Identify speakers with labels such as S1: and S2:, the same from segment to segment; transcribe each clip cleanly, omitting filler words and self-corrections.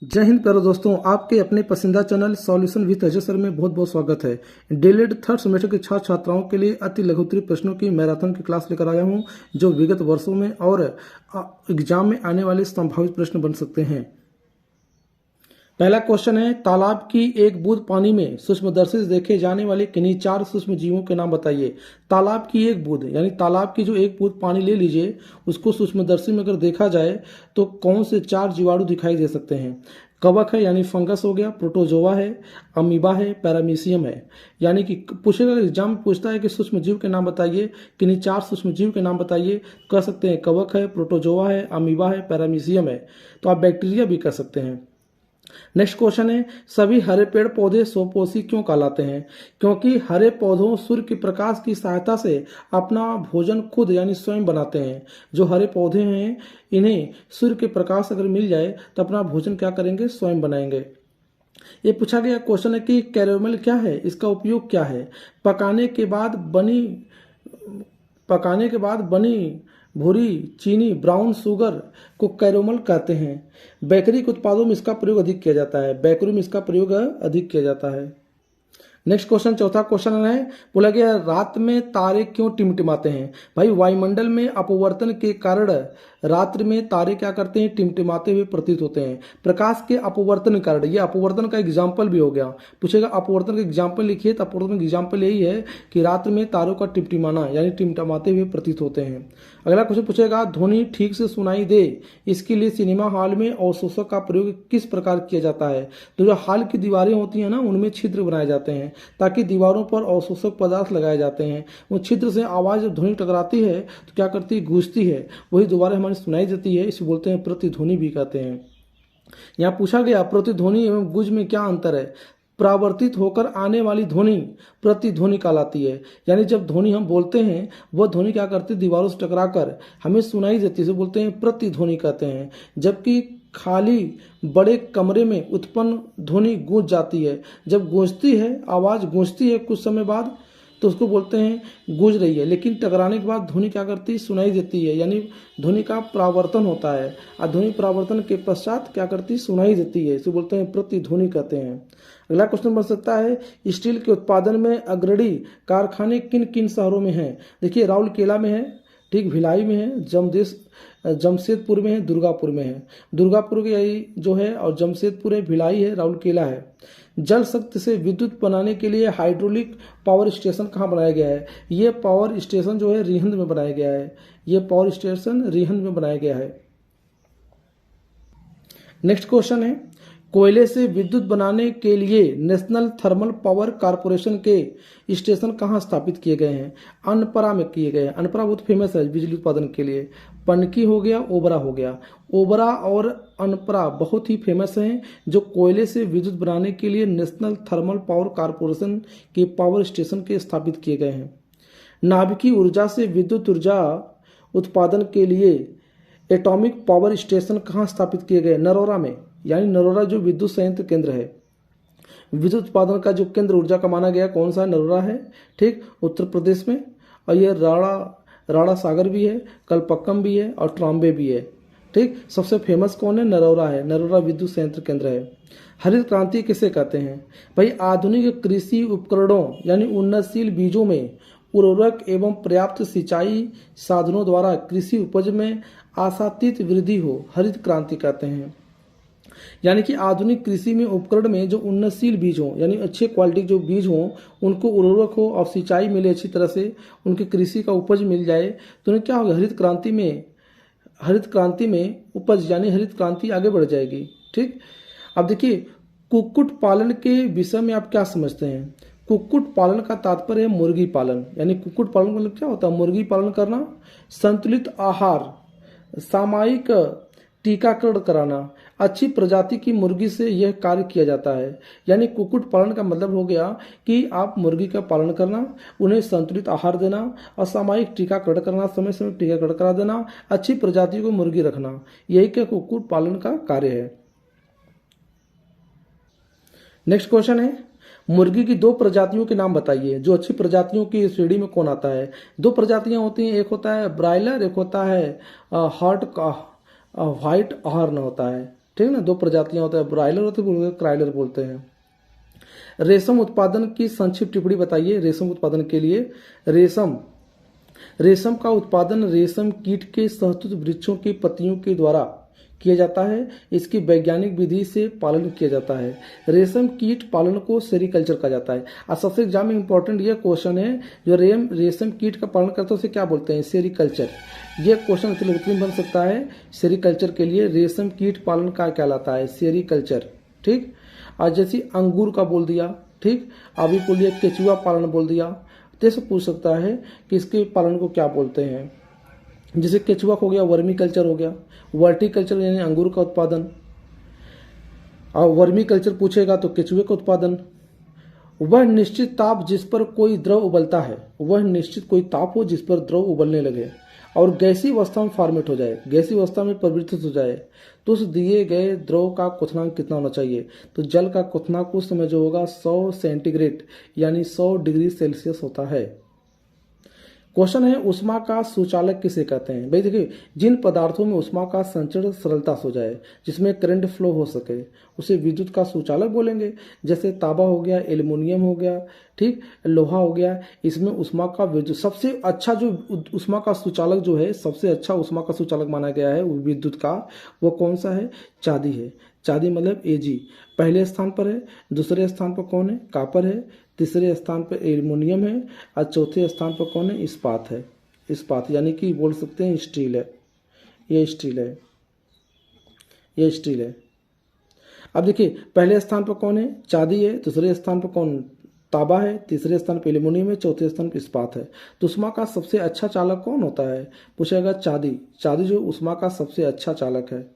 S1: जय हिंद प्यारे दोस्तों, आपके अपने पसंदीदा channel solution with Ajay sir में बहुत बहुत स्वागत है। डीएलएड थर्ड सेमेस्टर के छात्र छात्राओं के लिए अति लघुत्तरी प्रश्नों की मैराथन की क्लास लेकर आया हूं, जो विगत वर्षों में और एग्जाम में आने वाले संभावित प्रश्न बन सकते हैं। पहला क्वेश्चन है, तालाब की एक बूंद पानी में सूक्ष्मदर्शी से देखे जाने वाले किन्हीं 4 सूक्ष्म जीवों के नाम बताइए। तालाब की एक बूंद यानी तालाब की जो एक बूंद पानी ले लीजिए, उसको सूक्ष्मदर्शी में अगर देखा जाए तो कौन से 4 जीवाणु दिखाई दे सकते हैं। कवक है यानी फंगस हो गया, प्रोटोजोआ है, अमीबा है, पैरामीशियम है। यानी कि पूछेगा, एग्जाम में पूछता है कि सूक्ष्म जीव के नाम बताइए, किन्हीं 4 सूक्ष्म जीव के नाम बताइए। कह सकते हैं कवक है, प्रोटोजोआ है, अमीबा है, पैरामीशियम है। तो आप बैक्टीरिया भी कह सकते हैं। नेक्स्ट क्वेश्चन है, सभी हरे पेड़ पौधे स्वपोषी क्यों कहलाते हैं। क्योंकि हरे पौधों सूर्य के प्रकाश की सहायता से अपना भोजन खुद यानी स्वयं बनाते हैं। जो हरे पौधे हैं, इन्हें सूर्य के प्रकाश अगर मिल जाए तो अपना भोजन क्या करेंगे, स्वयं बनाएंगे। ये पूछा गया क्वेश्चन है कि कैरेमल क्या है, इसका उपयोग क्या है। पकाने के बाद बनी भूरी चीनी ब्राउन शुगर को कैरोमल कहते हैं। बेकरी के उत्पादों में इसका प्रयोग अधिक किया जाता है। बेकरी में इसका प्रयोग अधिक किया जाता है। नेक्स्ट क्वेश्चन, चौथा क्वेश्चन है, बोला गया रात में तारे क्यों टिमटिमाते हैं। भाई वायुमंडल में अपवर्तन के कारण रात्रि में तारे क्या करते हैं, टिमटिमाते हुए प्रतीत होते हैं। प्रकाश के अपवर्तन के कारण, ये अपवर्तन का एग्जाम्पल भी हो गया। पूछेगा अपवर्तन का एग्जाम्पल लिखिए, तो अपवर्तन का एग्जाम्पल यही है कि रात्रि में तारों का टिमटिमाना यानी टिमटिमाते हुए प्रतीत होते हैं। अगला क्वेश्चन पूछेगा, ध्वनि ठीक से सुनाई दे इसके लिए सिनेमा हॉल में अवशोषक का प्रयोग किस प्रकार किया जाता है। तो जो हॉल की दीवारें होती हैं ना, उनमें छिद्र बनाए जाते हैं ताकि दीवारों पर अवशोषक पदार्थ लगाए जाते हैं। वो छिद्र से आवाज जब ध्वनि टकराती है तो क्या करती है, गूंजती है। वही दोबारा हमारी सुनाई देती है, इसे बोलते हैं प्रतिध्वनि भी कहते हैं। यहाँ पूछा गया प्रतिध्वनि एवं गूंज में क्या अंतर है। परावर्तित होकर आने वाली ध्वनि प्रतिध्वनि कहलाती है। यानी जब ध्वनि हम बोलते हैं, वह ध्वनि क्या करती है, दीवारों से टकराकर हमें सुनाई देती है, इसे बोलते हैं प्रतिध्वनि कहते हैं। जबकि खाली बड़े कमरे में उत्पन्न ध्वनि गूंज जाती है। जब गूंजती है, आवाज गूंजती है कुछ समय बाद, तो उसको बोलते हैं गूंज रही है। लेकिन टकराने के बाद ध्वनि क्या करती है, सुनाई देती है। यानी ध्वनि का परावर्तन होता है और ध्वनि परावर्तन के पश्चात क्या करती है, सुनाई देती है। इसे बोलते हैं प्रतिध्वनि कहते हैं। अगला क्वेश्चन बन सकता है, स्टील के उत्पादन में अग्रणी कारखाने किन किन शहरों में हैं। देखिए राउरकेला में है, ठीक, भिलाई में है, जमशेदपुर में है, दुर्गापुर में है। दुर्गापुर की जो है और जमशेदपुर है, भिलाई है, राउरकेला है। जल शक्ति से विद्युत बनाने के लिए हाइड्रोलिक पावर स्टेशन कहाँ बनाया गया है। ये पावर स्टेशन जो है रिहंद में बनाया गया है। ये पावर स्टेशन रिहंद में बनाया गया है। नेक्स्ट क्वेश्चन है, कोयले से विद्युत बनाने के लिए नेशनल थर्मल पावर कारपोरेशन के स्टेशन कहाँ स्थापित किए गए हैं। अनपरा में किए गए हैं। अनपरा बहुत फेमस है बिजली उत्पादन के लिए। पनकी हो गया, ओबरा हो गया। ओबरा और अनपरा बहुत ही फेमस हैं, जो कोयले से विद्युत बनाने के लिए नेशनल थर्मल पावर कारपोरेशन के पावर स्टेशन के स्थापित किए गए हैं। नाभिकीय ऊर्जा से विद्युत ऊर्जा उत्पादन के लिए एटॉमिक पावर स्टेशन कहाँ स्थापित किए गए, नरोरा में। यानी नरोरा जो विद्युत संयंत्र केंद्र है, विद्युत उत्पादन का जो केंद्र ऊर्जा का माना गया, कौन सा, नरोरा है, ठीक, उत्तर प्रदेश में। और ये राणा सागर भी है, कलपक्कम भी है और ट्राम्बे भी है, ठीक। सबसे फेमस कौन है, नरोरा है। नरोरा विद्युत संयंत्र केंद्र है। हरित क्रांति किसे कहते हैं। भाई आधुनिक कृषि उपकरणों यानी उन्नतशील बीजों में उर्वरक एवं पर्याप्त सिंचाई साधनों द्वारा कृषि उपज में आशातीत वृद्धि हो, हरित क्रांति कहते हैं। यानी कि आधुनिक कृषि में उपकरण में जो उन्नतशील बीज हों, यानी अच्छे क्वालिटी जो बीज हों, उनको उर्वरक हो और सिंचाई मिले अच्छी तरह से, उनकी कृषि का उपज मिल जाए, तो उन्हें क्या होगा, हरित क्रांति में उपज यानी हरित क्रांति आगे बढ़ जाएगी, ठीक। अब देखिए कुक्कुट पालन के विषय में आप क्या समझते हैं। कुक्कुट पालन का तात्पर्य है मुर्गी पालन। यानी कुक्कुट पालन मतलब क्या होता है, मुर्गी पालन करना, संतुलित आहार, सामयिक टीकाकरण कराना, अच्छी प्रजाति की मुर्गी से यह कार्य किया जाता है। यानी कुक्कुट पालन का मतलब हो गया कि आप मुर्गी का पालन करना, उन्हें संतुलित आहार देना और सामयिक टीकाकरण करना, समय समय टीकाकरण करा देना, अच्छी प्रजाति को मुर्गी रखना, यही क्या कुक्कुट पालन का कार्य है। नेक्स्ट क्वेश्चन है, मुर्गी की 2 प्रजातियों के नाम बताइए। जो अच्छी प्रजातियों की श्रेणी में कौन आता है। 2 प्रजातियां होती हैं, एक होता है ब्रायलर, एक होता है व्हाइट हॉर्न होता है, ठीक है ना, दो प्रजातियां होता है, ब्रायलर होते हैं, क्राइलर बोलते हैं। रेशम उत्पादन की संक्षिप्त टिप्पणी बताइए। रेशम उत्पादन के लिए रेशम का उत्पादन रेशम कीट के शहतूत वृक्षों की पत्तियों के द्वारा किया जाता है। इसकी वैज्ञानिक विधि से पालन किया जाता है। रेशम कीट पालन को सेरीकल्चर कहा जाता है। और सबसे एग्जाम में इंपॉर्टेंट ये क्वेश्चन है, जो रेशम कीट का पालन करते हैं उसे क्या बोलते हैं? सेरीकल्चर। ये क्वेश्चन उत्तीर्ण बन सकता है। सेरीकल्चर के लिए रेशम कीट पालन का कहलाता है सेरीकल्चर। ठीक, आज जैसे अंगूर का बोल दिया, ठीक, अभी बोलिए केचुआ पालन बोल दिया, जैसे पूछ सकता है कि इसके पालन को क्या बोलते हैं। जैसे केचुआ हो गया वर्मी कल्चर हो गया, वर्टिकल्चर यानी अंगूर का उत्पादन, और वर्मी कल्चर पूछेगा तो केचुए का उत्पादन। वह निश्चित ताप जिस पर कोई द्रव उबलता है, वह निश्चित कोई ताप हो जिस पर द्रव उबलने लगे और गैसीय अवस्था में फॉर्मेट हो जाए, गैसीय अवस्था में परिवर्तित हो जाए, तो उस दिए गए द्रव का क्वथनांक कितना होना चाहिए? तो जल का क्वथनांक उस समय जो होगा 100 सेंटीग्रेड यानी 100 डिग्री सेल्सियस होता है। क्वेश्चन है ऊष्मा का सुचालक किसे कहते हैं? भाई देखिए, जिन पदार्थों में ऊष्मा का संचरण सरलता से हो जाए, जिसमें करंट फ्लो हो सके, उसे विद्युत का सुचालक बोलेंगे। जैसे तांबा हो गया, एल्युमिनियम हो गया, ठीक, लोहा हो गया, इसमें ऊष्मा का विद्युत सबसे अच्छा जो ऊष्मा का सुचालक जो है, सबसे अच्छा ऊष्मा का सुचालक माना गया है विद्युत का, वो कौन सा है? चांदी है। चांदी मतलब Ag पहले स्थान पर है। दूसरे स्थान पर कौन है? कापर है। तीसरे स्थान पर एल्युमिनियम है और चौथे स्थान पर कौन है? इस्पात है। इस्पात यानी कि बोल सकते हैं स्टील है। ये स्टील है, ये स्टील है। अब देखिए, पहले स्थान पर कौन है? चांदी है। दूसरे स्थान पर कौन? तांबा है। तीसरे स्थान पर एल्युमिनियम है। चौथे स्थान पर इस्पात है। तो ऊष्मा का सबसे अच्छा चालक कौन होता है? पूछेगा चांदी। चांदी जो ऊष्मा का सबसे अच्छा चालक है।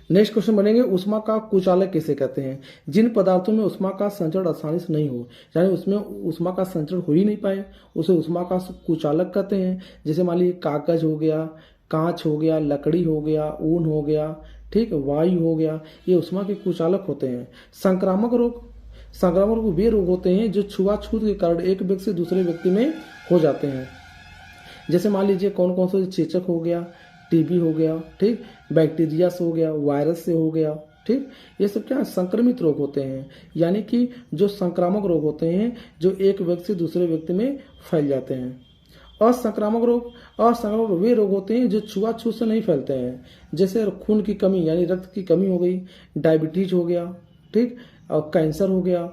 S1: नेक्स्ट क्वेश्चन बनेंगे ऊष्मा का कुचालक किसे कहते हैं? जिन पदार्थों में ऊष्मा का संचरण आसानी से नहीं हो, यानी उसमें ऊष्मा का संचरण हो ही नहीं पाए, उसे ऊष्मा का कुचालक कहते हैं। जैसे मान लीजिए कागज हो गया, कांच हो गया, लकड़ी हो गया, ऊन हो गया, ठीक, वायु हो गया, ये ऊष्मा के कुचालक होते हैं। संक्रामक रोग वे रोग होते हैं जो छुआछूत के कारण एक व्यक्ति से दूसरे व्यक्ति में हो जाते हैं। जैसे मान लीजिए कौन कौन सा? चेचक हो गया, टीबी हो गया, ठीक, बैक्टीरिया से हो गया, वायरस से हो गया, ठीक, ये सब क्या संक्रमित रोग होते हैं, यानी कि जो संक्रामक रोग होते हैं जो एक व्यक्ति से दूसरे व्यक्ति में फैल जाते हैं। असंक्रामक रोग वे रोग होते हैं जो छुआछूत से नहीं फैलते हैं। जैसे खून की कमी यानी रक्त की कमी हो गई, डायबिटीज हो गया, ठीक, और कैंसर हो गया।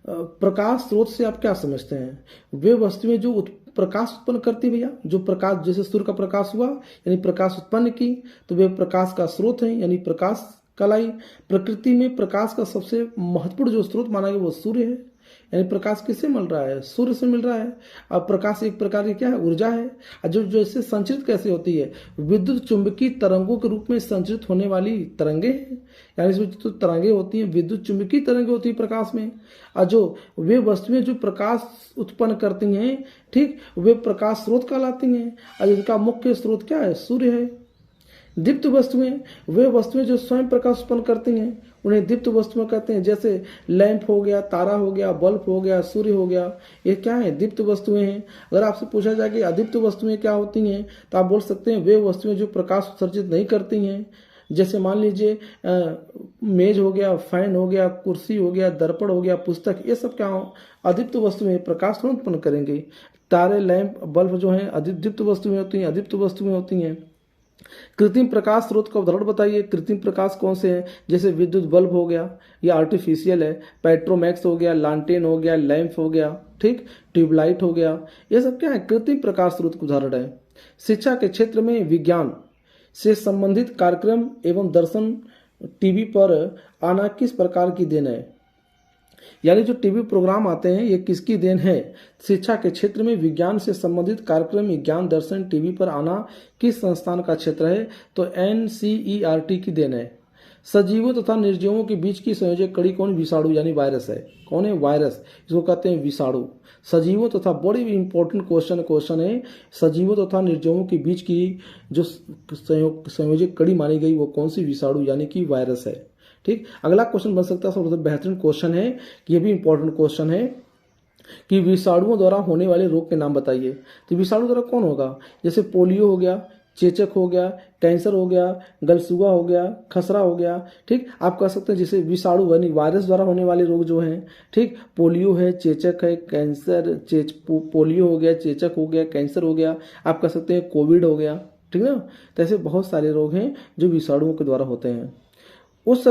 S1: प्रकाश स्रोत से आप क्या समझते हैं? वे वस्तुएं जो प्रकाश उत्पन्न करती, भैया, जो प्रकाश, जैसे सूर्य का प्रकाश हुआ यानी प्रकाश उत्पन्न की, तो वे प्रकाश का स्रोत है यानी प्रकाश कहलाई। प्रकृति में प्रकाश का सबसे महत्वपूर्ण जो स्रोत माना गया वो सूर्य है, यानी प्रकाश किससे मिल रहा है? सूर्य से मिल रहा है। अब प्रकाश एक प्रकार की क्या है? ऊर्जा है। जो जैसे संचरित कैसे होती है? विद्युत चुंबकीय तरंगों के रूप में संचरित होने वाली तरंगे हैं, यानी इसमें जो तरंगे होती हैं विद्युत चुंबकीय तरंगे होती है प्रकाश में। और जो वे वस्तुएं जो प्रकाश उत्पन्न करती हैं, ठीक, वे प्रकाश स्रोत कहलाती हैं। और जिनका मुख्य स्रोत क्या है? सूर्य है। दीप्त वस्तुएं वे वस्तुएं जो स्वयं प्रकाश उत्पन्न करती हैं, उन्हें दीप्त वस्तुएं कहते हैं। जैसे लैंप हो गया, तारा हो गया, बल्ब हो गया, सूर्य हो गया, ये क्या है? दीप्त वस्तुएं हैं। अगर आपसे पूछा जाए कि अदीप्त वस्तुएं क्या होती हैं, तो आप बोल सकते हैं वे वस्तुएं जो प्रकाश उत्सर्जित नहीं करती हैं। जैसे मान लीजिए मेज हो गया, फैन हो गया, कुर्सी हो गया, दर्पण हो गया, पुस्तक, ये सब क्या हो? अदीप्त वस्तुएं, प्रकाश थोड़ा उत्पन्न करेंगे। तारे, लैंप, बल्ब जो है अदीप्त वस्तुएं होती हैं, अदीप्त वस्तुएं होती हैं। कृत्रिम प्रकाश स्रोत का उदाहरण बताइए। कृत्रिम प्रकाश कौन से हैं? जैसे विद्युत बल्ब हो गया, ये आर्टिफिशियल है। पेट्रोमैक्स हो गया, लालटेन हो गया, लैंप हो गया, ठीक, ट्यूबलाइट हो गया, ये सब क्या है? कृत्रिम प्रकाश स्रोत का उदाहरण है। शिक्षा के क्षेत्र में विज्ञान से संबंधित कार्यक्रम एवं दर्शन टीवी पर आना किस प्रकार की देन है? यानी जो टीवी प्रोग्राम आते हैं ये किसकी देन है? शिक्षा के क्षेत्र में विज्ञान से संबंधित कार्यक्रम विज्ञान दर्शन टीवी पर आना किस संस्थान का क्षेत्र है? तो NCERT की देन है। सजीवों तथा निर्जीवों के बीच की संयोजक कड़ी कौन? विषाणु यानी वायरस है। कौन है? वायरस, इसको कहते हैं विषाणु। सजीवों तथा बड़ी इंपॉर्टेंट क्वेश्चन है, सजीवों तथा निर्जीवों के बीच की जो संयोजक कड़ी मानी गई वो कौन सी? विषाणु यानी कि वायरस है। ठीक, अगला क्वेश्चन बन सकता है, सबसे बेहतरीन क्वेश्चन है, ये भी इंपॉर्टेंट क्वेश्चन है कि विषाणुओं द्वारा होने वाले रोग के नाम बताइए। तो विषाणु द्वारा कौन होगा? जैसे पोलियो हो गया, चेचक हो गया, कैंसर हो गया, गलसूगा हो गया, खसरा हो गया। ठीक, आप कह सकते हैं जैसे विषाणु यानी वायरस द्वारा होने वाले रोग जो हैं। ठीक, पोलियो है, चेचक है, कैंसर, पोलियो हो गया, चेचक हो गया, कैंसर हो गया, आप कह सकते हैं कोविड हो गया। ठीक ना, तो ऐसे बहुत सारे रोग हैं जो विषाणुओं के द्वारा होते हैं। उस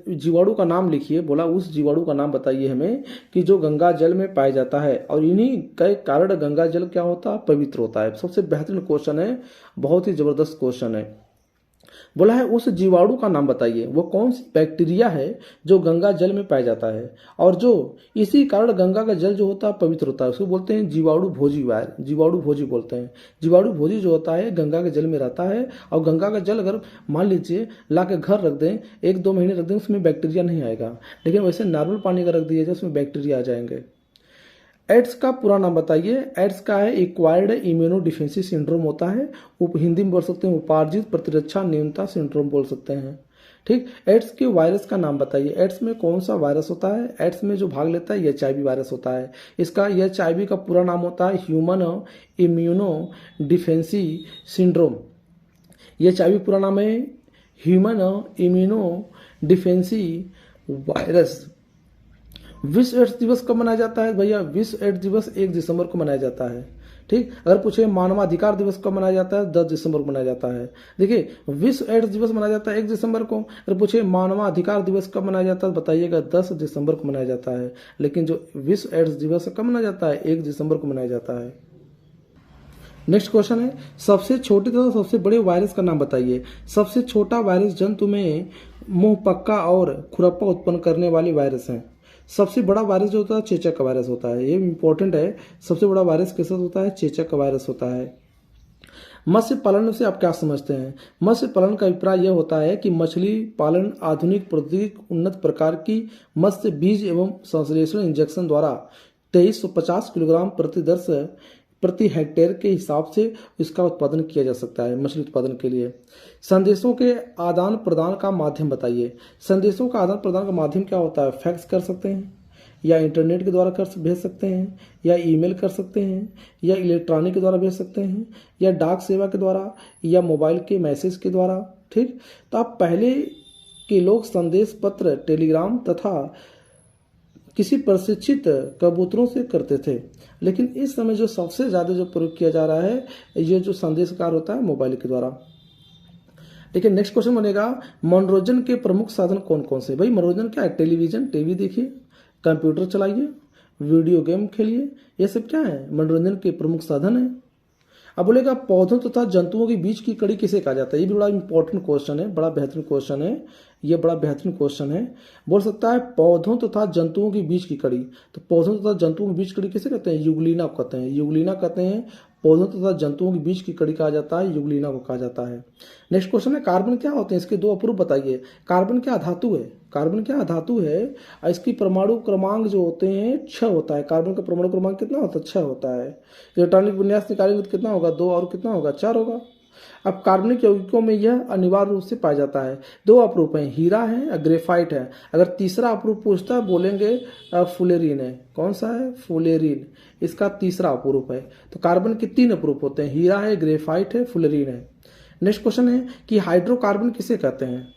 S1: जीवाणु का नाम लिखिए, बोला उस जीवाणु का नाम बताइए हमें कि जो गंगा जल में पाया जाता है, और इन्हीं के कारण गंगा जल क्या होता है, पवित्र होता है। सबसे बेहतरीन क्वेश्चन है, बहुत ही जबरदस्त क्वेश्चन है। बोला है उस जीवाणु का नाम बताइए, वो कौन सी बैक्टीरिया है जो गंगा जल में पाया जाता है और जो इसी कारण गंगा का जल जो होता है पवित्र होता है। उसको बोलते हैं जीवाणु भोजी वायर, जीवाणु भोजी बोलते हैं। जीवाणु भोजी जो होता है गंगा के जल में रहता है, और गंगा का जल अगर मान लीजिए ला के घर रख दें, 1-2 महीने रख दें, उसमें बैक्टीरिया नहीं आएगा, लेकिन वैसे नॉर्मल पानी का रख दिया जाए उसमें बैक्टीरिया आ जाएंगे। एड्स का पूरा नाम बताइए। एड्स का है एक्वायर्ड इम्यूनो डिफेंसी सिंड्रोम होता है, हिंदी में बोल सकते हैं उपार्जित प्रतिरक्षा न्यूनता सिंड्रोम बोल सकते हैं। ठीक, एड्स के वायरस का नाम बताइए। एड्स में कौन सा वायरस होता है? एड्स में जो भाग लेता है HIV वायरस होता है। इसका HIV का पूरा नाम होता है ह्यूमन इम्यूनो डिफेंसी सिंड्रोम। HIV पूरा नाम है ह्यूमन इम्यूनो डिफेंसी वायरस। विश्व एड्स दिवस कब मनाया जाता है भैया? विश्व एड्स दिवस 1 दिसंबर को मनाया जाता है। ठीक, अगर पूछे मानवाधिकार दिवस कब मनाया जाता है? 10 दिसंबर को मनाया जाता है। देखिए, विश्व एड्स दिवस मनाया जाता है 1 दिसंबर को। अगर पूछे मानवाधिकार दिवस कब मनाया जाता है, बताइएगा 10 दिसंबर को मनाया जाता है। लेकिन जो विश्व एड्स दिवस कब मनाया जाता है? 1 दिसंबर को मनाया जाता है। नेक्स्ट क्वेश्चन है, सबसे छोटे तथा सबसे बड़े वायरस का नाम बताइए। सबसे छोटा वायरस जंतु में मुंहपक्का और खुरप्पा उत्पन्न करने वाली वायरस है। सबसे बड़ा वायरस जो होता है चेचक का वायरस होता है, ये इंपॉर्टेंट है। सबसे बड़ा वायरस किसका होता है? चेचक का वायरस होता है। मत्स्य पालन से आप क्या समझते हैं? मत्स्य पालन का अभिप्राय यह होता है कि मछली पालन आधुनिक प्रौद्योगिकी उन्नत प्रकार की मत्स्य बीज एवं संश्लेषण इंजेक्शन द्वारा 2350 किलोग्राम प्रति हेक्टेयर के हिसाब से इसका उत्पादन किया जा सकता है मछली उत्पादन के लिए। संदेशों के आदान प्रदान का माध्यम बताइए। संदेशों का आदान प्रदान का माध्यम क्या होता है? फैक्स कर सकते हैं, या इंटरनेट के द्वारा भेज सकते हैं, या ईमेल कर सकते हैं, या इलेक्ट्रॉनिक के द्वारा भेज सकते हैं, या डाक सेवा के द्वारा, या मोबाइल के मैसेज के द्वारा। ठीक, तो आप पहले के लोग संदेश पत्र, टेलीग्राम तथा किसी प्रशिक्षित कबूतरों से करते थे, लेकिन इस समय जो सबसे ज़्यादा जो प्रयोग किया जा रहा है ये जो संदेशकार होता है मोबाइल के द्वारा। लेकिन नेक्स्ट क्वेश्चन बनेगा, मनोरंजन के प्रमुख साधन कौन कौन से? भाई मनोरंजन क्या है? टेलीविजन, टीवी देखिए, कंप्यूटर चलाइए, वीडियो गेम खेलिए, ये सब क्या है? मनोरंजन के प्रमुख साधन है। अब बोलेगा पौधों तथा जंतुओं के बीच की कड़ी किसे कहा जाता है? ये भी बड़ा इंपॉर्टेंट क्वेश्चन है, बड़ा बेहतरीन क्वेश्चन है, ये बड़ा बेहतरीन क्वेश्चन है। बोल सकता है पौधों तथा जंतुओं के बीच की कड़ी, तो पौधों तथा जंतुओं के बीच कड़ी किसे कहते हैं? युगलीना कहते हैं, युगलीना कहते हैं। पौधों तथा जंतुओं के बीच की कड़ी कहा जाता है, युगलीना को कहा जाता है। नेक्स्ट क्वेश्चन है, कार्बन क्या होते हैं? इसके 2 अप्रूप बताइए। कार्बन क्या धातु है? कार्बन क्या धातु है? इसकी परमाणु क्रमांक जो होते हैं 6 होता है। कार्बन का परमाणु क्रमांक कितना होता है? 6 होता है। इलेक्ट्रॉनिक विन्यास निकालेंगे तो कितना होगा? 2 और कितना होगा? 4 होगा। अब कार्बनिक यौगिकों में यह अनिवार्य रूप से पाया जाता है। 2 अपरूप हैं, हीरा है, ग्रेफाइट है। अगर तीसरा अपरूप पूछता है बोलेंगे फुलेरिन है। कौन सा है? फुलेरिन, इसका तीसरा अपरूप है। तो कार्बन के 3 अपरूप होते हैं, हीरा है, ग्रेफाइट है, फुलेरिन है। नेक्स्ट क्वेश्चन है कि हाइड्रोकार्बन किसे कहते हैं?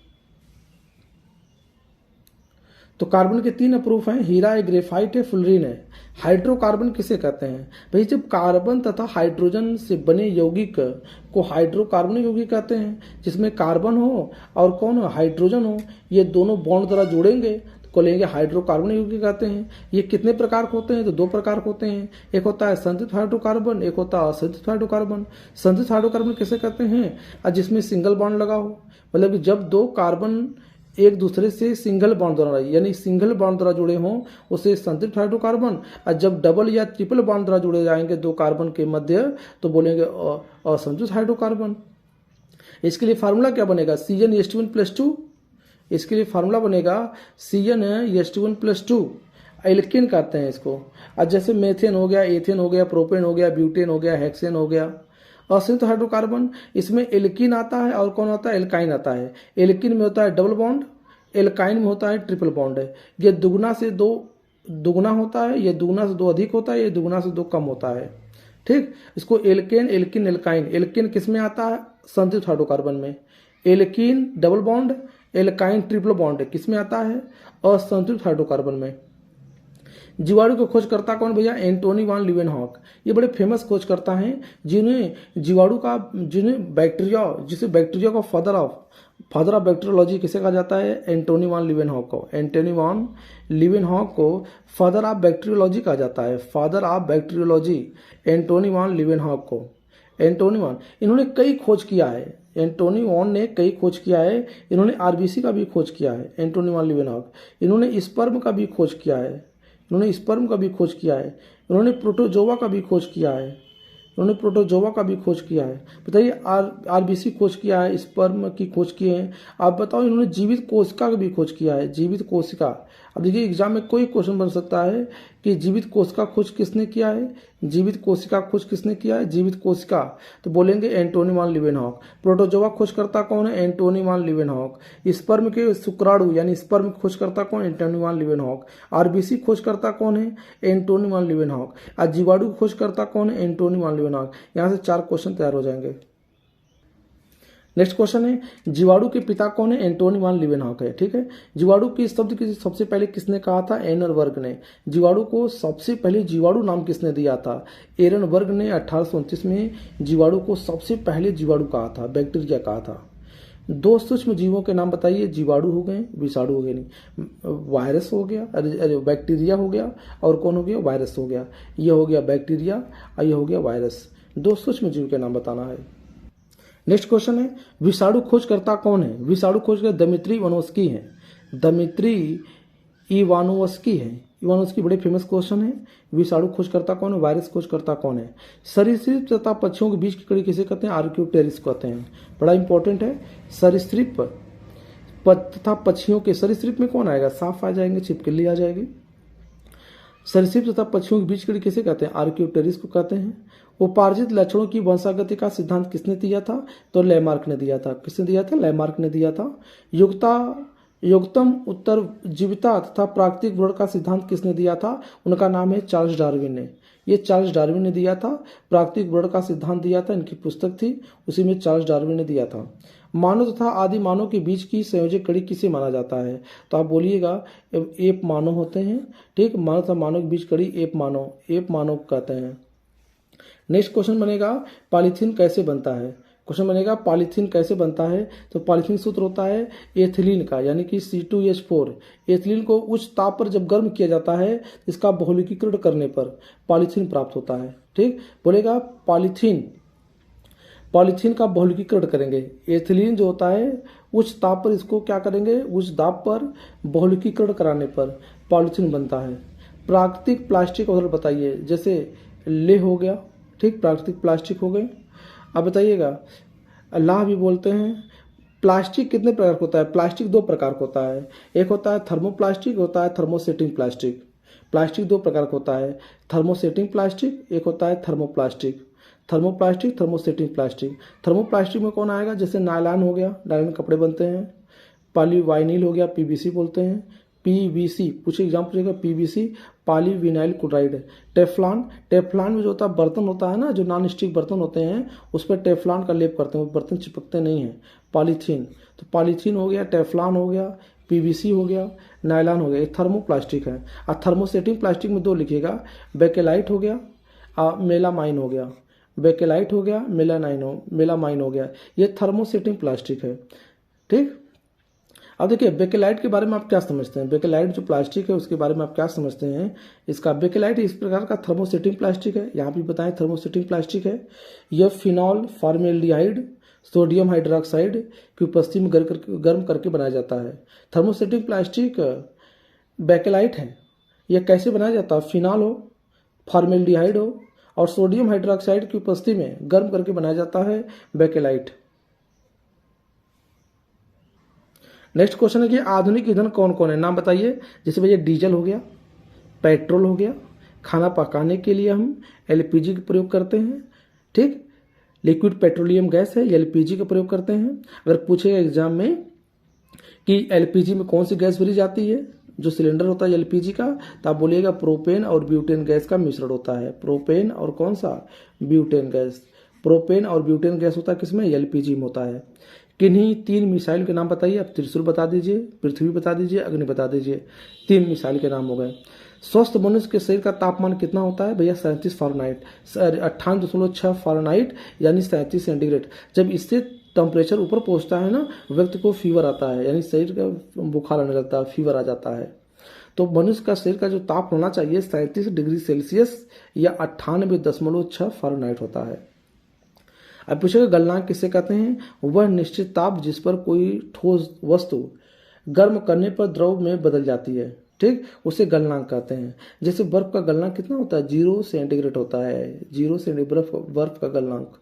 S1: तो कार्बन के 3 अप्रूफ हैं, हीरा है, ग्रेफाइट है, फुलरीन है। हाइड्रोकार्बन किसे कहते हैं? भाई जब कार्बन तथा हाइड्रोजन से बने यौगिक को हाइड्रोकार्बनिक यौगिक कहते हैं, जिसमें कार्बन हो और कौन हो? हाइड्रोजन हो, ये दोनों बॉन्ड द्वारा जुड़ेंगे को लेंगे हाइड्रोकार्बनिक यौगिक कहते हैं। ये कितने प्रकार के होते हैं? तो 2 प्रकार के होते हैं, एक होता है संतृप्त हाइड्रोकार्बन, एक होता है असंतृप्त हाइड्रोकार्बन। संतृप्त हाइड्रोकार्बन किसे कहते हैं? जिसमें सिंगल बॉन्ड लगा हो, मतलब कि जब 2 कार्बन एक दूसरे से सिंगल बॉन्ड द्वारा यानी सिंगल बॉन्ड द्वारा जुड़े हों उसे संतृप्त हाइड्रोकार्बन, और जब डबल या ट्रिपल बॉन्ड द्वारा जुड़े जाएंगे 2 कार्बन के मध्य तो बोलेंगे असंतृप्त हाइड्रोकार्बन। इसके लिए फार्मूला क्या बनेगा? CnH2n+2। इसके लिए फार्मूला बनेगा CnH2n+2। एल्केन कहते हैं इसको। और जैसे मेथेन हो गया, एथेन हो गया, प्रोपेन हो गया, ब्यूटेन हो गया, हेक्सेन हो गया। असंतृप्त हाइड्रोकार्बन, इसमें एल्कीन आता है और कौन आता है? एल्काइन आता है। एल्कीन में होता है डबल बॉन्ड, एल्काइन में होता है ट्रिपल बॉन्ड है। ये दुगुना से 2 दुगुना होता है, ये दुगुना से 2 अधिक होता है, ये दुगुना से 2 कम होता है। ठीक। इसको एल्केन, एल्किन, एल्काइन। एल्केन किस में आता है? संतृप्त हाइड्रोकार्बन में। Alkene double bond, alkyne triple bond किस में आता है? असंतृप्त हाइड्रोकार्बन में। जीवाणु के खोजकर्ता कौन भैया? Antony van Leeuwenhoek. ये बड़े फेमस खोजकर्ता हैं जिन्हें जीवाणु का, जिन्हें बैक्टीरिया, जिसे बैक्टीरिया का फादर ऑफ बैक्टीरियोलॉजी किसे कहा जाता है? एंटोनी वान लीवेनहॉक को। एंटोनी वान लीवेनहॉक को फादर ऑफ बैक्टीरियोलॉजी कहा जाता है। Father of bacteriology Antonie van Leeuwenhoek को। एंटोनी वान, इन्होंने कई खोज किया है। एंटोनी वॉन ने कई खोज किया है। इन्होंने आरबीसी का भी खोज किया है, एंटोनी वान लीवेनहॉक। इन्होंने स्पर्म का भी खोज किया है। इन्होंने स्पर्म का भी खोज किया है। इन्होंने प्रोटोजोआ का भी खोज किया है। इन्होंने प्रोटोजोआ का भी खोज किया है। बताइए, आरबीसी खोज किया है, स्पर्म की खोज किए हैं। आप बताओ, इन्होंने जीवित कोशिका का भी खोज किया है। जीवित कोशिका, अब देखिए एग्जाम में कोई क्वेश्चन बन सकता है कि जीवित कोशिका खोज किसने किया है? जीवित कोशिका खोज किसने किया है? जीवित कोशिका, तो बोलेंगे एंटोनी वान लीवेनहॉक। प्रोटोजोआ खोजकर्ता कौन है? Antony van Leeuwenhoek. स्पर्म के शुक्राणु यानी स्पर्म खोजकर्ता कौन? Antony van Leeuwenhoek. आरबीसी खोजकर्ता कौन है? Antony van Leeuwenhoek. और जीवाणु खोजकर्ता कौन है? Antony van Leeuwenhoek. यहाँ से 4 क्वेश्चन तैयार हो जाएंगे। नेक्स्ट क्वेश्चन है, जीवाणु के पिता कौन है? एंटोनी वान लीवेनहॉक है। ठीक है। जीवाणु की शब्द की सबसे पहले किसने कहा था? एरनबर्ग ने। जीवाणु को सबसे पहले जीवाणु नाम किसने दिया था? एरनबर्ग ने 1829 में जीवाणु को सबसे पहले जीवाणु कहा था, बैक्टीरिया कहा था। 2 सूक्ष्म जीवों के नाम बताइए। जीवाणु हो गए, विषाणु हो गए, नहीं, वायरस हो गया, अरे बैक्टीरिया हो गया, और कौन हो गया? वायरस हो गया। ये हो गया बैक्टीरिया और ये हो गया वायरस। 2 सूक्ष्म जीव के नाम बताना है। नेक्स्ट क्वेश्चन है, विषाणु खोजकर्ता कौन है? विषाणु खोजकर्ता दमित्री इवानोव्स्की है। दमित्री इवानोव्स्की है। इवानोव्स्की बड़े फेमस क्वेश्चन है। विषाणु खोजकर्ता कौन है? वायरस खोजकर्ता कौन है? सरीसृप तथा पक्षियों के बीच की कड़ी किसे कहते हैं? आर्क्योप्टेरिस कहते हैं। बड़ा इंपॉर्टेंट है। सरीसृप तथा पक्षियों के, सरीसृप में कौन आएगा? सांप आ जाएंगे, छिपकली आ जाएगी। सरीसृप तथा पक्षियों के बीच कड़ी किसे कहते हैं? आर्क्योप्टेरिस को कहते हैं। उपार्जित लक्षणों की वंशागति का सिद्धांत किसने दिया था? तो लैमार्क ने दिया था। किसने दिया था? लैमार्क ने दिया था। युक्तम उत्तरजीविता तथा प्राकृतिक भ्रूण का सिद्धांत किसने दिया था? उनका नाम है चार्ल्स डार्विन ने। ये चार्ल्स डार्विन ने दिया था। प्राकृतिक भ्रूण का सिद्धांत दिया था, इनकी पुस्तक थी, उसी में चार्ल्स डार्विन ने दिया था। मानव तथा आदि मानव के बीच की संयोजक कड़ी किसे माना जाता है? तो आप बोलिएगा एप मानव होते हैं। ठीक, मानव तथा मानव के बीच कड़ी एप मानव कहते हैं। नेक्स्ट क्वेश्चन बनेगा, पॉलीथीन कैसे बनता है? क्वेश्चन बनेगा पॉलीथीन कैसे बनता है? तो पॉलीथीन सूत्र होता है एथिलीन का, यानी कि C2H4। एथिलीन को उच्च ताप पर जब गर्म किया जाता है, इसका बहुलकीकरण करने पर पॉलीथीन प्राप्त होता है। ठीक, बोलेगा पॉलीथीन का बहुलकीकरण करेंगे। एथिलीन जो होता है उच्च ताप पर इसको क्या करेंगे? उच्च दाब पर बहुलकीकरण कराने पर पॉलीथीन बनता है। प्राकृतिक प्लास्टिक उदाहरण बताइए, जैसे ले हो गया। ठीक, प्राकृतिक प्लास्टिक हो गए। अब बताइएगा, लाह भी बोलते हैं। प्लास्टिक कितने प्रकार का होता है? प्लास्टिक 2 प्रकार का होता है। एक होता है थर्मोप्लास्टिक, होता है थर्मोसेटिंग प्लास्टिक। प्लास्टिक 2 प्रकार का होता है, थर्मोसेटिंग प्लास्टिक, एक होता है थर्मोप्लास्टिक। Thermosetting plastic. थर्मोप्लास्टिक में कौन आएगा? जैसे नायलॉन हो गया, नायलॉन कपड़े बनते हैं। पॉलीवाइनिल हो गया, PVC बोलते हैं। PVC पूछे, एग्जाम पूछेगा PVC, पॉलीविनाइल क्लोराइड। टेफ्लॉन में जो होता है बर्तन होता है ना, जो नॉन स्टिक बर्तन होते हैं, उस पर टेफ्लॉन का लेप करते हैं, बर्तन चिपकते नहीं हैं। पॉलीथीन, तो पॉलीथीन हो गया, टेफ्लॉन हो गया, PVC हो गया, नायलॉन हो गया। ये थर्मोप्लास्टिक है। और थर्मोसेटिंग प्लास्टिक में 2 लिखिएगा, बेकेलाइट हो गया और मेलामाइन हो गया। बेकेलाइट हो गया, मेलामाइन हो गया। ये थर्मोसेटिंग प्लास्टिक है। ठीक, अब देखिए बेकेलाइट के बारे में आप क्या समझते हैं? बेकेलाइट जो प्लास्टिक है उसके बारे में आप क्या समझते हैं? इसका बेकेलाइट इस प्रकार का थर्मोसेटिंग प्लास्टिक है। यहाँ भी बताएं थर्मोसेटिंग प्लास्टिक है। यह फिनॉल फॉर्मेल्डिहाइड सोडियम हाइड्रोक्साइड की उपस्थिति में गर्म करके बनाया जाता है। थर्मोसेटिंग प्लास्टिक बेकेलाइट है। यह कैसे बनाया जाता है? फिनॉल हो, फॉर्मेल्डिहाइड हो और सोडियम हाइड्रोक्साइड की उपस्थिति में गर्म करके बनाया जाता है बेकेलाइट। नेक्स्ट क्वेश्चन है कि आधुनिक ईंधन कौन कौन है? नाम बताइए। जैसे भैया डीजल हो गया, पेट्रोल हो गया, खाना पकाने के लिए हम LPG का प्रयोग करते हैं। ठीक, लिक्विड पेट्रोलियम गैस है, LPG का प्रयोग करते हैं। अगर पूछेगा एग्जाम में कि LPG में कौन सी गैस भरी जाती है, जो सिलेंडर होता है एलपीजी का, तो आप बोलिएगा प्रोपेन और ब्यूटेन गैस का मिश्रण होता है। प्रोपेन और कौन सा, ब्यूटेन गैस। प्रोपेन और ब्यूटेन गैस होता है किसमें, एलपीजी में होता है। किन्हीं 3 मिसाइल के नाम बताइए। आप त्रिशूल बता दीजिए, पृथ्वी बता दीजिए, अग्नि बता दीजिए। 3 मिसाइल के नाम हो गए। स्वस्थ मनुष्य के शरीर का तापमान कितना होता है भैया, 37 फ़ारेनहाइट, 58.6 फ़ारेनहाइट यानी 37 सेंटीग्रेड। जब इससे टेम्परेचर ऊपर पहुंचता है ना, व्यक्ति को फीवर आता है, यानी शरीर का बुखार आने लगता है, फीवर आ जाता है। तो मनुष्य का शरीर का जो ताप होना चाहिए 37 डिग्री सेल्सियस या 98.6 फ़ारेनहाइट होता है। अब पूछेगा गलनांक किसे कहते हैं, वह निश्चित ताप जिस पर कोई ठोस वस्तु गर्म करने पर द्रव में बदल जाती है, ठीक, उसे गलनांक कहते हैं। जैसे बर्फ का गलनांक कितना होता है, 0 सेंटीग्रेड होता है, 0 सेंटीग्रेड बर्फ का गलनांक।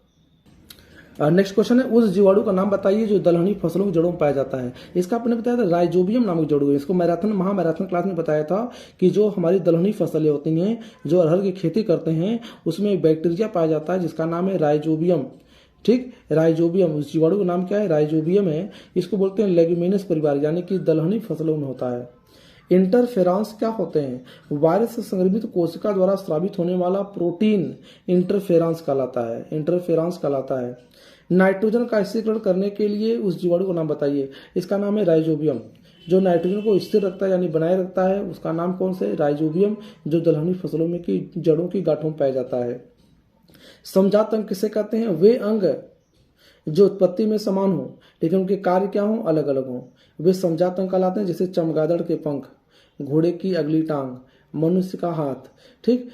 S1: नेक्स्ट क्वेश्चन है, उस जीवाणु का नाम बताइए जो दलहनी फसलों की जड़ों में पाया जाता है। इसका आपने बताया था राइजोबियम नामक जड़ू है। इसको महामैराथन क्लास में बताया था कि जो हमारी दलहनी फसलें होती हैं, जो अरहर की खेती करते हैं, उसमें बैक्टीरिया पाया जाता है जिसका नाम है राइजोबियम, ठीक, राइजोबियम। उस जीवाणु का नाम क्या है, राइजोबियम है। इसको बोलते हैं लेग्यूमिनस परिवार, यानी कि दलहनी फसलों में होता है। इंटरफेरेंस क्या होते हैं, वायरस से संक्रमित कोशिका द्वारा स्रावित होने वाला प्रोटीन इंटरफेरेंस कहलाता है, इंटरफेरेंस कहलाता है। नाइट्रोजन का स्थिरीकरण करने के लिए उस जीवाणु का नाम बताइए। इसका नाम है राइजोबियम। जो नाइट्रोजन को स्थिर रखता है यानी बनाए रखता है, उसका नाम कौन सा है, राइजोबियम, जो दलहनी फसलों में की जड़ों की गांठों में पाया जाता है। समजात अंग किसे कहते हैं, वे अंग जो उत्पत्ति में समान हो लेकिन उनके कार्य क्या हो, अलग अलग हो, वे समजात अंग कहलाते हैं। जैसे चमगादड़ के पंख, घोड़े की अगली टांग, मनुष्य का हाथ, ठीक।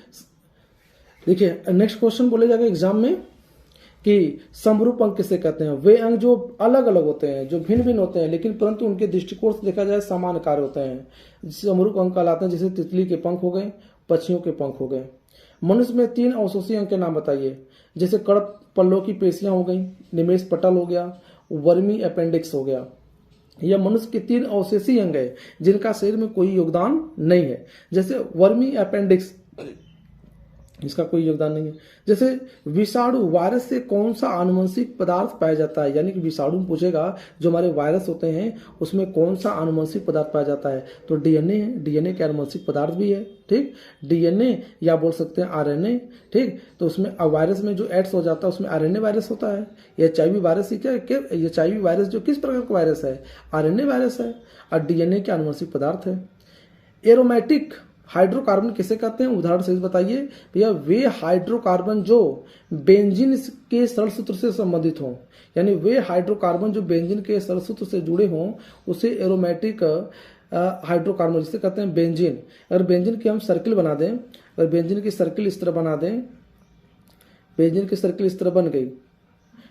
S1: देखिए नेक्स्ट क्वेश्चन बोले जाएगा एग्जाम में कि समरूप अंग किसे कहते हैं, वे अंग जो अलग अलग होते हैं, जो भिन्न भिन्न होते हैं लेकिन परंतु उनके दृष्टिकोण से देखा जाए समान कार्य होते हैं, समरूप अंग कहलाते हैं। जैसे तितली के पंख हो गए, पक्षियों के पंख हो गए। मनुष्य में 3 अवशोषी अंग के नाम बताइए। जैसे कड़प पल्लों की पेशियां हो गई, निमेष पटल हो गया, वर्मी अपेंडिक्स हो गया। यह मनुष्य के 3 अवशेषी अंग है जिनका शरीर में कोई योगदान नहीं है। जैसे वर्मी अपेंडिक्स, इसका कोई योगदान नहीं है। जैसे विषाणु, वायरस से कौन सा आनुवंशिक पदार्थ पाया जाता है, यानी कि विषाणु पूछेगा जो हमारे वायरस होते हैं उसमें कौन सा आनुवंशिक पदार्थ पाया जाता है, तो डीएनए है। डीएनए के आनुवंशिक पदार्थ भी है, ठीक, डीएनए या बोल सकते हैं आरएनए, ठीक। तो उसमें वायरस में जो एड्स हो जाता है उसमें आरएनए वायरस होता है। एचआईवी वायरस ही क्या, एचआईवी वायरस जो किस प्रकार का वायरस है, आरएनए वायरस है, और डीएनए के आनुवंशिक पदार्थ है। एरोमेटिक हाइड्रोकार्बन किसे कहते हैं, उदाहरण से बताइए भैया। वे हाइड्रोकार्बन जो बेंजीन के सरल सूत्र से संबंधित हों, यानी वे हाइड्रोकार्बन जो बेंजीन के सरल सूत्र से जुड़े हों उसे एरोमेटिक हाइड्रोकार्बन जिसे कहते हैं बेंजीन। अगर बेंजीन की हम सर्किल बना दें, अगर बेंजीन की सर्किल इस तरह बना दें, बेंजीन की सर्किल इस तरह बन गई,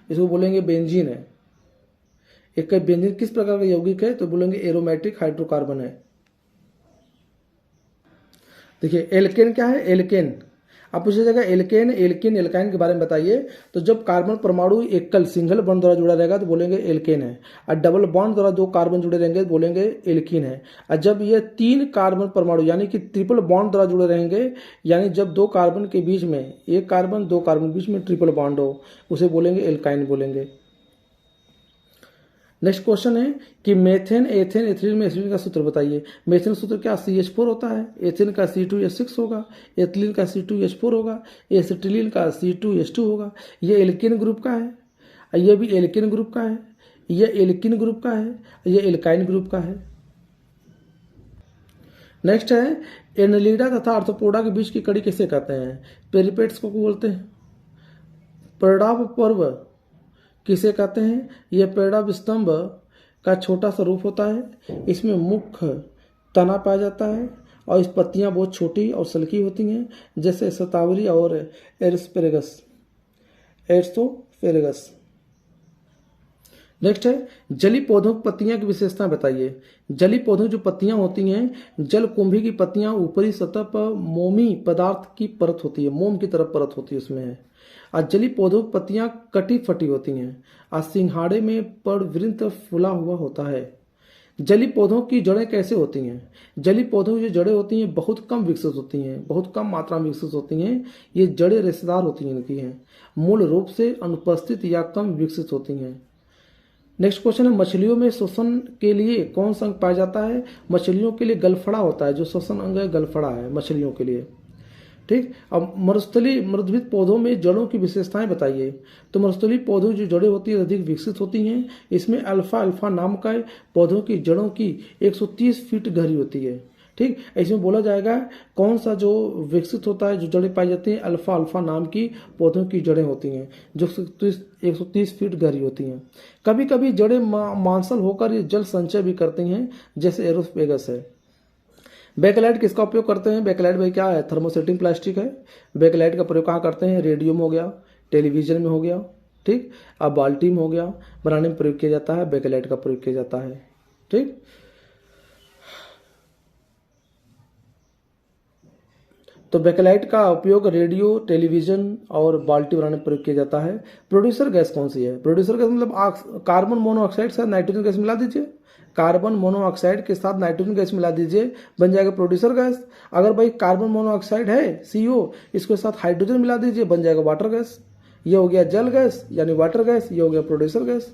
S1: इसको बोलेंगे बेंजीन है। एक बेंजीन किस प्रकार का यौगिक है, तो बोलेंगे एरोमेटिक हाइड्रोकार्बन है। देखिए एल्केन क्या है, एल्केन। अब पूछा जाएगा एल्केन, एल्किन, एल्काइन के बारे में बताइए। तो जब कार्बन परमाणु एकल सिंगल बॉन्ड द्वारा जुड़ा रहेगा तो बोलेंगे एल्केन है, और डबल बॉन्ड द्वारा 2 कार्बन जुड़े रहेंगे तो बोलेंगे एल्किन है। और जब ये 3 कार्बन परमाणु यानी कि ट्रिपल बॉन्ड द्वारा जुड़े रहेंगे, यानी जब 2 कार्बन के बीच में, 1 कार्बन 2 कार्बन बीच में ट्रिपल बॉन्ड हो, उसे बोलेंगे एल्काइन बोलेंगे। नेक्स्ट क्वेश्चन है कि मेथेन, एथेन, एथिलीन में एसिड का सूत्र बताइए। मेथेन सूत्र क्या, CH4 होता है, एथेन का C2H6 होगा, एथिलीन का C2H4 होगा, एसिटिलीन का C2H2 होगा। ये एल्किन ग्रुप का है, ये भी एल्किन ग्रुप का है, ये एल्किन ग्रुप का है, ये एल्काइन ग्रुप का है। नेक्स्ट है एनेलिडा तथा आर्थ्रोपोडा के बीच की कड़ी किसे कहते हैं, पेरिपेट्स को बोलते हैं। प्रडाव पर्व किसे कहते हैं, यह पेड़ाव स्तंभ का छोटा सा रूप होता है। इसमें मुख्य तना पाया जाता है और इस पत्तियां बहुत छोटी और सल्की होती हैं, जैसे शतावरी और एस्पेरेगस। नेक्स्ट है जली पौधों की पत्तियां की विशेषता बताइए। जली पौधों की जो पत्तियां होती हैं, जल कुंभी की पत्तियां ऊपरी सतह पर मोमी पदार्थ की परत होती है, मोम की तरफ परत होती है उसमें है। और जली पौधों की पत्तियां कटी फटी होती हैं और सिंघाड़े में पर्णवृंत फूला हुआ होता है। जली पौधों की जड़ें कैसे होती हैं, जली पौधों की जो जड़ें होती हैं बहुत कम विकसित होती हैं, बहुत कम मात्रा में विकसित होती हैं। ये जड़ें रेशेदार होती हैं, इनकी हैं, मूल रूप से अनुपस्थित या कम विकसित होती हैं। नेक्स्ट क्वेश्चन है, मछलियों में श्वसन के लिए कौन सा अंग पाया जाता है? मछलियों के लिए गलफड़ा होता है, जो श्वसन अंग है गलफड़ा है मछलियों के लिए। ठीक। अब मरुस्थलीय मृदुवित पौधों में जड़ों की विशेषताएं बताइए। तो मरुस्थलीय पौधों जो जड़ें होती है अधिक विकसित होती हैं। इसमें अल्फा अल्फा नाम का पौधों की जड़ों की 130 फीट गहरी होती है। ठीक। इसमें बोला जाएगा कौन सा जो विकसित होता है, जो जड़ें पाई जाती हैं, अल्फा अल्फा नाम की पौधों की जड़ें होती हैं जो 130 फीट गहरी होती हैं। कभी कभी जड़ें मांसल होकर ये जल संचय भी करती हैं, जैसे एरोस्पेगस है। बेकलाइट किसका उपयोग करते हैं? बेकलाइट भाई क्या है? थर्मोसेटिंग प्लास्टिक है। बेकलाइट का प्रयोग कहाँ करते हैं? रेडियो में हो गया, टेलीविजन में हो गया। ठीक। अब बाल्टी में हो गया, बनाने में प्रयोग किया जाता है, बेकलाइट का प्रयोग किया जाता है। ठीक। तो बेकलाइट का उपयोग रेडियो, टेलीविजन और बाल्टी बनाने में प्रयोग किया जाता है। प्रोड्यूसर गैस कौन सी है? प्रोड्यूसर गैस मतलब कार्बन मोनोऑक्साइड से नाइट्रोजन गैस मिला दीजिए, कार्बन मोनोऑक्साइड के साथ नाइट्रोजन गैस मिला दीजिए, बन जाएगा प्रोड्यूसर गैस। अगर भाई कार्बन मोनोऑक्साइड है CO, इसके साथ हाइड्रोजन मिला दीजिए, बन जाएगा वाटर गैस। ये हो गया जल गैस यानी वाटर गैस, ये हो गया प्रोड्यूसर गैस।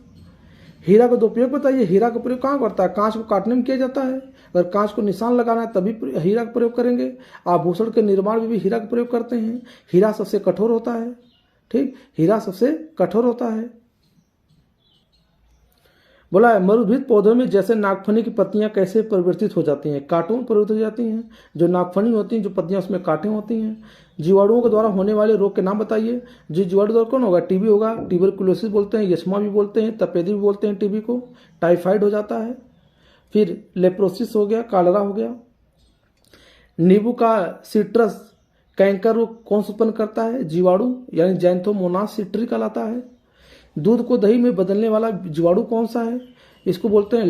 S1: हीरा का दो उपयोग बताइए। हीरा का प्रयोग कहाँ करता है? कांच को काटने में किया जाता है। अगर कांच को निशान लगाना है तभी हीरा का प्रयोग करेंगे। आभूषण के निर्माण में भी हीरा का प्रयोग करते हैं। हीरा सबसे कठोर होता है। ठीक। हीरा सबसे कठोर होता है। बोला है मरुभूत पौधों में जैसे नागफनी की पत्तियां कैसे परिवर्तित हो जाती हैं? कांटों में परिवर्तित हो जाती हैं। जो नागफनी होती हैं, जो पत्तियां, उसमें कांटे होती हैं। जीवाणुओं के द्वारा होने वाले रोग के नाम बताइए। जो जीवाणु द्वारा कौन होगा? टीबी होगा, ट्यूबरकुलोसिस बोलते हैं, यक्ष्मा भी बोलते हैं, तपेदी भी बोलते हैं टीबी को। टाइफाइड हो जाता है। फिर लेप्रोसिस हो गया, कालरा हो गया। नींबू का सिट्रस कैंकर रोग कौन सा उत्पन्न करता है? जीवाणु यानी जैंथोमोनास सिट्री कहलाता है। दूध को दही में बदलने वाला जीवाणु कौन सा है? इसको बोलते हैं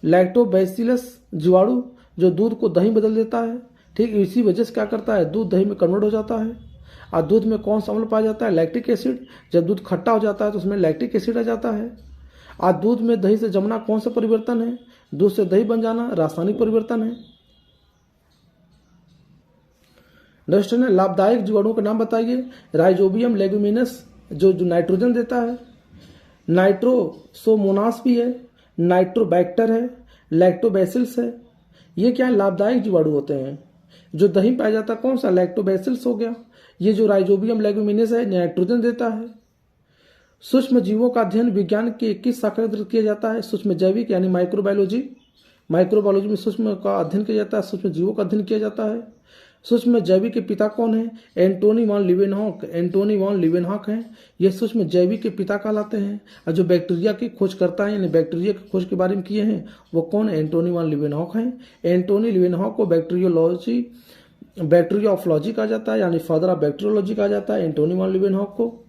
S1: लैक्टोबैसिलस जीवाणु, जो दूध को दही बदल देता है। ठीक। इसी वजह से क्या करता है? दूध दही में कन्वर्ट हो जाता है। और दूध में कौन सा अम्ल पाया जाता है? Lactic acid. जब दूध खट्टा हो जाता है तो उसमें लैक्टिक एसिड आ जाता है। और दूध में दही से जमना कौन सा परिवर्तन है? दूध से दही बन जाना रासायनिक परिवर्तन है। नेक्स्ट है लाभदायक जीवाणुओं के नाम बताइए। राइजोबियम लेगुमिनस जो नाइट्रोजन देता है, नाइट्रोसोमोनास भी है, नाइट्रोबैक्टर है, लैक्टोबैसिलस है। ये क्या लाभदायक जीवाणु होते हैं? जो दही पाया जाता है कौन सा? लैक्टोबैसिलस हो गया। ये जो राइजोबियम लेगुमिनस है नाइट्रोजन देता है। सूक्ष्म जीवों का अध्ययन विज्ञान के किस शाखा में किया जाता है? सूक्ष्म जैविक यानी माइक्रोबायोलॉजी। माइक्रोबायोलॉजी में सूक्ष्म का अध्ययन किया जाता है, सूक्ष्म जीवों का अध्ययन किया जाता है। सूक्ष्म जैविक के पिता कौन है? Antony von Leeuwenhoek. Antony von Leeuwenhoek हैं, ये सूक्ष्म जैविक के पिता कहलाते हैं। और जो बैक्टीरिया की खोज करता है यानी बैक्टीरिया की खोज के बारे में किए हैं वो कौन है? एंटोनी वॉन लीवेनहॉक हैं। एंटोनी लीवेनहॉक को बैक्टीरियोलॉजी कहा जाता है यानी फादर ऑफ बैक्टीरियोलॉजी कहा जाता है एंटोनी वॉन लीवेनहॉक को।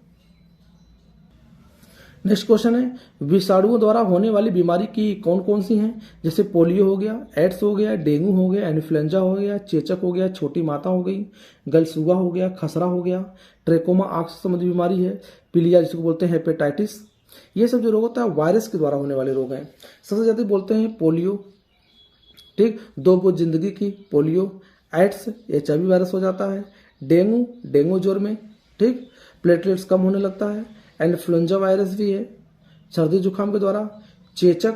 S1: नेक्स्ट क्वेश्चन है विषाणुओं द्वारा होने वाली बीमारी की कौन कौन सी हैं? जैसे पोलियो हो गया, एड्स हो गया, डेंगू हो गया, इन्फ्लुएंजा हो गया, चेचक हो गया, छोटी माता हो गई, गलसूगा हो गया, खसरा हो गया, ट्रेकोमा आंख से संबंधित बीमारी है, पीलिया जिसको बोलते हैं हेपेटाइटिस। ये सब जो रोग होता है वायरस के द्वारा होने वाले रोग हैं। सबसे ज्यादा बोलते हैं पोलियो। ठीक। 2 बोझ जिंदगी की पोलियो, एड्स HIV वायरस हो जाता है, डेंगू ज्वर में। ठीक। प्लेटलेट्स कम होने लगता है। इन्फ्लुएंजा वायरस भी है सर्दी जुकाम के द्वारा। चेचक,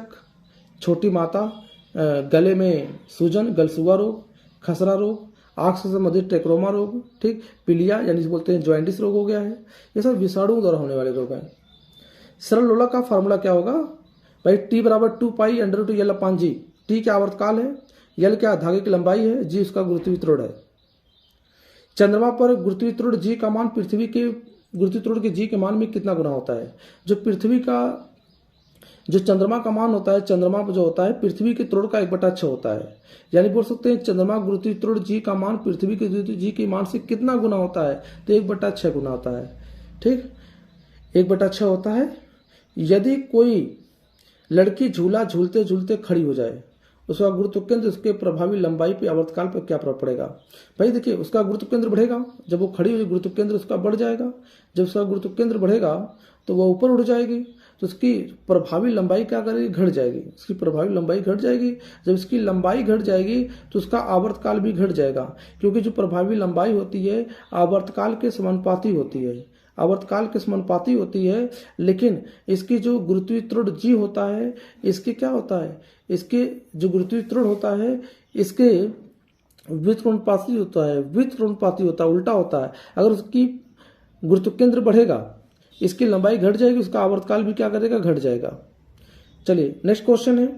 S1: छोटी माता, गले में सूजन, गलसूगा रोग, खसरा रोग, आंख से संबंधित ट्रेकोमा रोग। ठीक। पीलिया यानी बोलते हैं जॉइंटिस रोग हो गया है। ये सब विषाणुओं द्वारा होने वाले रोग हैं। सरल लोला का फार्मूला क्या होगा भाई? T = 2π√L/G। T क्या आवर्तकाल है, L क्या धागे की लंबाई है, G उसका गुरुत्वीय त्वरण है। चंद्रमा पर गुरुत्वीय त्वरण G का मान पृथ्वी के गुरुत्वीय त्वरण के G के मान में कितना गुना होता है? जो चंद्रमा का मान होता है, चंद्रमा पर जो होता है पृथ्वी के त्वरण का 1/6 होता है। यानी बोल सकते हैं चंद्रमा गुरुत्वीय त्वरण G का मान पृथ्वी के G के मान से कितना गुना होता है? तो 1/6 गुना होता है। ठीक। 1/6 होता है। यदि कोई लड़की झूला झूलते झूलते खड़ी हो जाए, उसका गुरुत्व केंद्र उसके प्रभावी लंबाई पे आवर्तकाल पर क्या प्रभाव पड़ेगा? भाई देखिए उसका गुरुत्व केंद्र बढ़ेगा, जब वो खड़ी हुई गुरुत्व केंद्र उसका बढ़ जाएगा। जब उसका गुरुत्व केंद्र बढ़ेगा तो वह ऊपर उड़ जाएगी, तो उसकी प्रभावी लंबाई क्या करेगी? घट जाएगी। उसकी प्रभावी लंबाई घट जाएगी। जब इसकी लंबाई घट जाएगी तो उसका आवर्तकाल भी घट जाएगा, क्योंकि जो प्रभावी लंबाई होती है आवर्तकाल के समानुपाती होती है। आवर्तकाल के समानुपाती होती है, लेकिन इसकी जो गुरुत्वीय जी होता है, इसके क्या होता है, इसके जो गुरुत्वीय होता है इसके व्युत्क्रमणुपाती होता है, व्युत्क्रमणुपाती होता है, उल्टा होता है। अगर उसकी गुरुत्व केंद्र बढ़ेगा, इसकी लंबाई घट जाएगी, उसका आवर्तकाल भी क्या करेगा, घट जाएगा। चलिए नेक्स्ट क्वेश्चन है,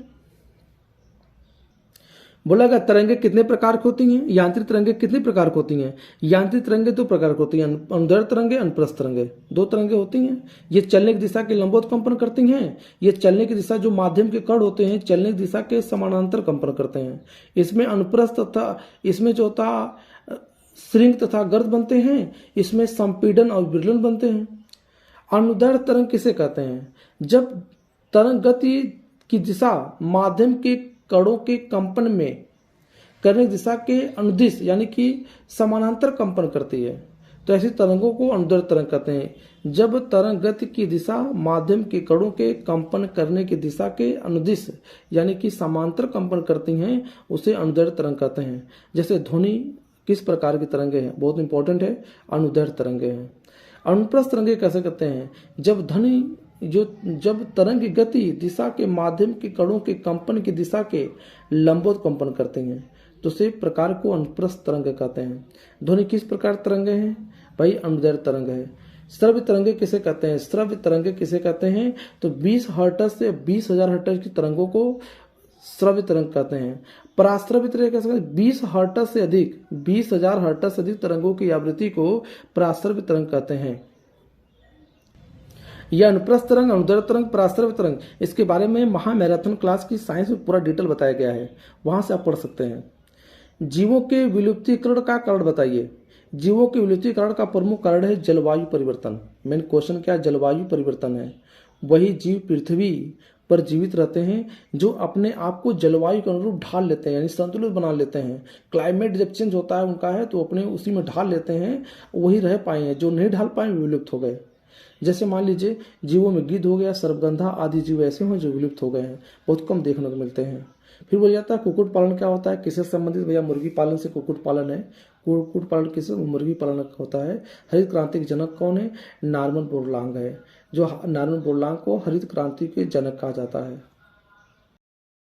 S1: बोला गया तरंगे कितने प्रकार की होती हैं, यांत्रिक तरंगे कितने प्रकार की होती हैं। यांत्रिक तरंगे दो प्रकार की होती हैं, अनुदैर्ध्य तरंगे, अनुप्रस्थ तरंगे। दो तरंगे होती हैं, ये चलने की दिशा के लंबवत कंपन करती हैं, ये चलने की दिशा जो माध्यम के कण होते हैं चलने की दिशा के समानांतर कंपन करते हैं। इसमें अनुप्रस्थ तथा इसमें जो होता श्रृंग तथा गर्त बनते हैं, इसमें संपीड़न और विरलन बनते हैं। अनुदैर्ध्य तरंग किसे कहते हैं, जब तरंग गति की दिशा माध्यम के कणों के कंपन में करने की दिशा के अनुदिश यानी कि समानांतर कंपन करती है, तो ऐसी तरंगों को अनुदैर्ध्य तरंग कहते हैं। जब तरंग गति की दिशा माध्यम के कणों के कंपन करने की दिशा के अनुदिश यानी कि समांतर कंपन करती हैं, उसे अनुदैर्ध्य तरंग कहते हैं। जैसे ध्वनि किस प्रकार की तरंगे हैं, बहुत इंपॉर्टेंट है, अनुदैर्ध्य तरंगे हैं। अनुप्रस्थ तरंगे कैसे कहते हैं, जब तरंग की गति दिशा के माध्यम के कणों के कंपन की दिशा के लंबवत कंपन करते हैं, तो उसे प्रकार को अनुप्रस्थ तरंग कहते हैं। ध्वनि किस प्रकार तरंगे हैं भाई, अनुदैर्ध्य तरंग है। श्रव्य तरंगे किसे कहते हैं, श्रव्य तरंगे किसे कहते हैं, तो 20 हर्ट्ज से 20,000 हर्ट्ज की तरंगों को श्रव्य तरंग कहते हैं। पराश्रव्य तरंग कैसे कहते हैं, 20 हर्ट्ज से अधिक 20,000 हर्ट्ज से अधिक तरंगों की आवृत्ति को पराश्रव्य तरंग कहते हैं। यह अनुप्रस्थ तरंग, अनुदैर्ध्य तरंग, पराश्रव्य तरंग, इसके बारे में महामैराथन क्लास की साइंस में पूरा डिटेल बताया गया है, वहां से आप पढ़ सकते हैं। जीवों के विलुप्तीकरण का कारण बताइए। जीवों के विलुप्तीकरण का प्रमुख कारण है जलवायु परिवर्तन। मेन क्वेश्चन क्या, जलवायु परिवर्तन है। वही जीव पृथ्वी पर जीवित रहते हैं जो अपने आप को जलवायु के अनुरूप ढाल लेते हैं, यानी संतुलित बना लेते हैं। क्लाइमेट जब चेंज होता है उनका है तो अपने उसी में ढाल लेते हैं, वही रह पाए हैं। जो नहीं ढाल पाए विलुप्त हो गए। जैसे मान लीजिए जीवों में गिद्ध हो गया, सर्पगंधा आदि जीव ऐसे हैं जो विलुप्त हो गए हैं, बहुत कम देखने को मिलते हैं। फिर बोल जाता है कुक्कुट पालन क्या होता है, किससे संबंधित, भैया मुर्गी पालन से कुक्कुट पालन है। कुक्कुट पालन किससे, मुर्गी पालन होता है। हरित क्रांति के जनक कौन है, नॉर्मन बोरलांग है, जो नॉर्मन बोरलांग को हरित क्रांति के जनक कहा जाता है।